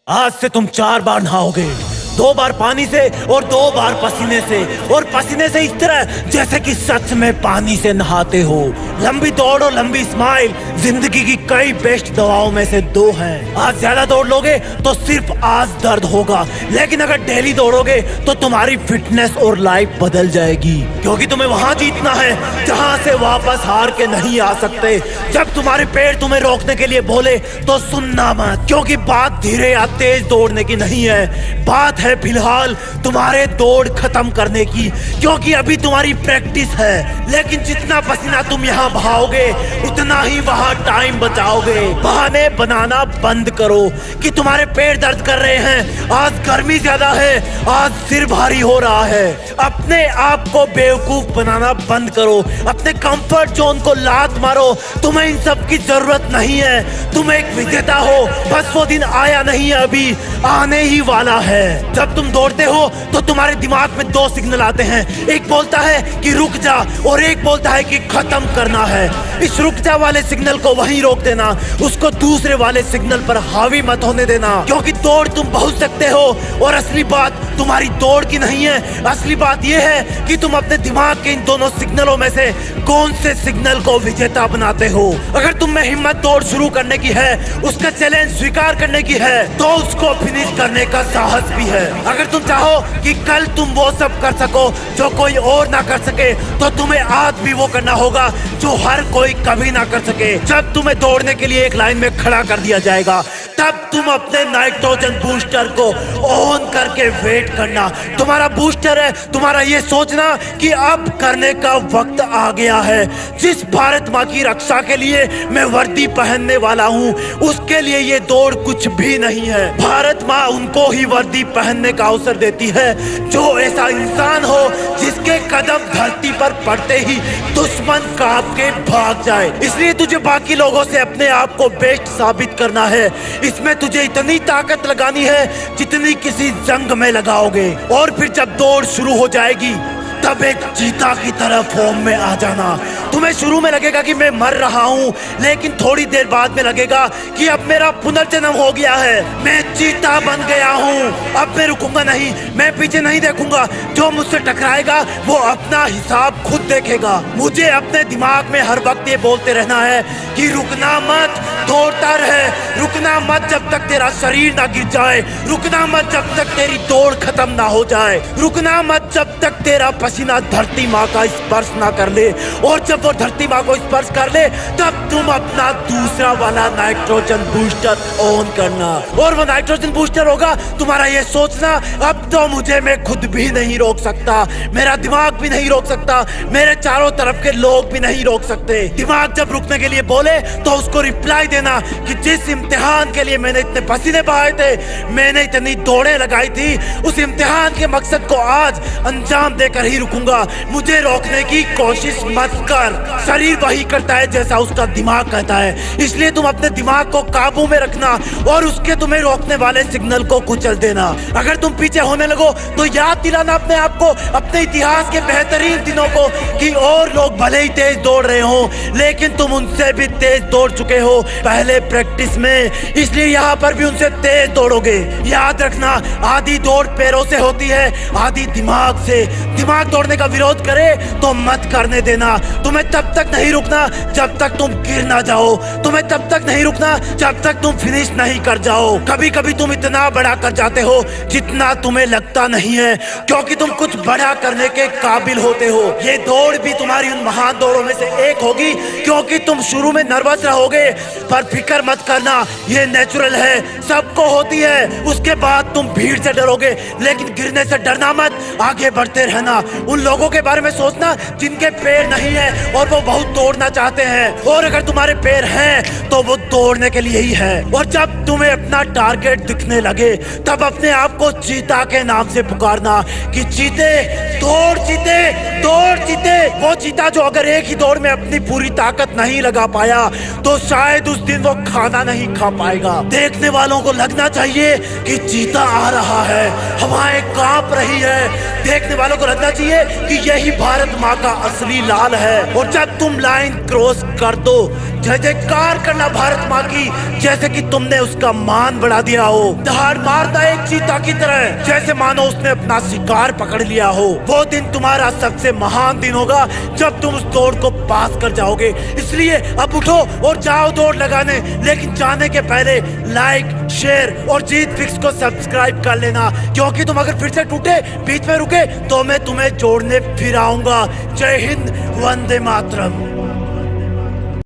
आज से तुम 4 बार नहाओगे, 2 बार पानी से और 2 बार पसीने से, और पसीने से इस तरह जैसे कि सच में पानी से नहाते हो। लंबी दौड़ और लंबी स्माइल जिंदगी की कई बेस्ट दवाओं में से 2 हैं। आज ज्यादा दौड़ लोगे तो सिर्फ आज दर्द होगा, लेकिन अगर डेली दौड़ोगे तो तुम्हारी फिटनेस और लाइफ बदल जाएगी, क्योंकि तुम्हें वहां जीतना है जहां से वापस हार के नहीं आ सकते। जब तुम्हारे पेड़ तुम्हें रोकने के लिए बोले तो सुनना मत, क्योंकि बात धीरे या तेज दौड़ने की नहीं है, बात है फिलहाल तुम्हारे दौड़ खत्म करने की, क्योंकि अभी तुम्हारी प्रैक्टिस है। लेकिन जितना पसीना तुम यहाँ बहाओगे उतना ही वहाँ टाइम बचाओगे। बहाने बनाना बंद करो कि तुम्हारे पेट दर्द कर रहे हैं, आज गर्मी ज्यादा है, आज सिर भारी हो रहा है। अपने आप को बेवकूफ बनाना बंद करो, अपने कंफर्ट जोन को लात मारो। तुम्हें इन सब की जरूरत नहीं है, तुम एक विजेता हो, बस वो दिन आया नहीं है, अभी आने ही वाला है। जब तुम दौड़ते हो तो तुम्हारे दिमाग में 2 सिग्नल आते हैं, एक बोलता है कि रुक जा और एक बोलता है कि खत्म करना है। इस रुक जा वाले सिग्नल को वहीं रोक देना, उसको दूसरे वाले सिग्नल पर हावी मत होने देना, क्योंकि दौड़ तुम पहुंच सकते हो। और असली बात तुम्हारी दौड़ की नहीं है, असली बात यह है कि तुम अपने दिमाग के इन दोनों सिग्नलों में से कौन से सिग्नल को विजेता बनाते हो। अगर तुम में हिम्मत दौड़ शुरू करने की है, उसका चैलेंज स्वीकार करने की है, तो उसको फिनिश करने का साहस भी है। अगर तुम चाहो कि कल तुम वो सब कर सको जो कोई और ना कर सके, तो तुम्हें आज भी वो करना होगा जो हर कोई कभी ना कर सके। जब तुम्हें दौड़ने के लिए एक लाइन में खड़ा कर दिया जाएगा, तब तुम अपने नाइट्रोजन बूस्टर को ऑन करके वेट करना। तुम्हारा बूस्टर है तुम्हारा ये सोचना कि अब करने का वक्त आ गया है। जिस भारत माँ की रक्षा के लिए मैं वर्दी पहनने वाला हूँ, उसके लिए ये दौड़ कुछ भी नहीं है। भारत माँ उनको ही वर्दी पहनने का अवसर देती है जो ऐसा इंसान हो जिसके कदम धरती पर पड़ते ही दुश्मन कांप के भाग जाए। इसलिए तुझे बाकी लोगों से अपने आप को बेस्ट साबित करना है। इसमें तुझे इतनी ताकत लगानी है जितनी किसी जंग में लगाओगे, और फिर जब दौड़ शुरू हो जाएगी तब एक चीता की तरह फॉर्म में आ जाना। तुम्हें शुरू में लगेगा कि मैं मर रहा हूँ, लेकिन थोड़ी देर बाद में लगेगा कि अब मेरा पुनर्जन्म हो गया है, मैं चीता बन गया हूँ। अब मैं रुकूंगा नहीं, मैं पीछे नहीं देखूंगा, जो मुझसे टकराएगा वो अपना हिसाब खुद देखेगा। मुझे अपने दिमाग में हर वक्त ये बोलते रहना है कि रुकना मत, दौड़ता रहे, रुकना मत जब तक तेरा शरीर ना गिर जाए, रुकना मत जब तक तेरी दौड़ खत्म ना हो जाए, रुकना मत जब तक तेरा पसीना धरती माँ का स्पर्श ना कर ले। और जब वो धरती माँ को स्पर्श कर ले, तब तुम अपना दूसरा वाला नाइट्रोजन बूस्टर ऑन करना। और वो नाइट्रोजन बूस्टर होगा तुम्हारा ये सोचना, अब तो मुझे मैं खुद भी नहीं रोक सकता, मेरा दिमाग भी नहीं रोक सकता, मेरे चारों तरफ के लोग भी नहीं रोक सकते। दिमाग जब रुकने के लिए बोले तो उसको रिप्लाई देना कि जिस इम्तिहान के लिए मैंने इतने पसीने बहाए थे, मैंने इतनी दौड़ें लगाई थी, उस इम्तिहान के मकसद को आज अंजाम देकर ही रुकूंगा। मुझे रोकने की कोशिश मत कर। शरीर वही करता है जैसा उसका दिमाग कहता है, इसलिए तुम अपने दिमाग को काबू में रखना और उसके तुम्हें रोकने वाले सिग्नल को कुचल देना। अगर तुम पीछे होने लगो तो याद दिलाना अपने आप को, अपने इतिहास के बेहतरीन दिनों को, कि और लोग भले ही तेज दौड़ रहे हो, लेकिन तुम उनसे भी तेज दौड़ चुके हो पहले प्रैक्टिस में, इसलिए यहाँ पर भी उनसे तेज दौड़ोगे। याद रखना, आधी दौड़ पैरों से होती है, आधी दिमाग से। दिमाग दौड़ने का विरोध करे तो मत करने देना। तुम्हें तब तक नहीं रुकना जब तक तुम गिर ना जाओ, तुम्हें तब तक नहीं रुकना जब तक तुम फिनिश नहीं कर जाओ। कभी कभी तुम इतना बड़ा कर जाते हो जितना तुम्हें लगता नहीं है, क्योंकि तुम कुछ बड़ा करने के काबिल होते हो। ये दौड़ भी तुम्हारी उन महान दौड़ों में से एक होगी, क्योंकि तुम शुरू में नर्वस रहोगे, पर फिक्र मत करना, ये नेचुरल है, सबको होती है। उसके बाद तुम भीड़ से डरोगे, लेकिन गिरने से डरना मत, आगे बढ़ते रहना। उन लोगों के बारे में सोचना जिनके पैर नहीं है और वो बहुत दौड़ना चाहते हैं, और अगर तुम्हारे पैर हैं तो वो दौड़ने के लिए ही है। और जब तुम्हें अपना टारगेट दिखने लगे, तब अपने आप को चीता के नाम से पुकारना कि चीते, दौड़ चीते, दौड़ चीते। वो चीता जो अगर एक ही दौड़ में अपनी पूरी ताकत नहीं लगा पाया, तो शायद उस दिन वो खाना नहीं खा पाएगा। देखने वालों को लगना चाहिए कि चीता आ रहा है, हवाएं कांप रही है, देखने वालों को लगना चाहिए चाहिए कि यही भारत माँ का असली लाल है। और जब तुम लाइन क्रॉस कर दो, जय जयकार करना भारत माँ की, जैसे कि तुमने उसका मान बढ़ा दिया हो। दहाड़ मारता एक चीता की तरह, जैसे मानो उसने अपना शिकार पकड़ लिया हो। वो दिन तुम्हारा सबसे महान दिन होगा जब तुम उस दौड़ को पास कर जाओगे। इसलिए अब उठो और जाओ दौड़ लगाने, लेकिन जाने के पहले लाइक, शेयर और जीत फिक्स को सब्सक्राइब कर लेना, क्योंकि तुम अगर फिर से टूटे, बीच में रुके, तो मैं तुम्हें जोड़ने फिर आऊंगा। जय हिंद, वंदे मातरम।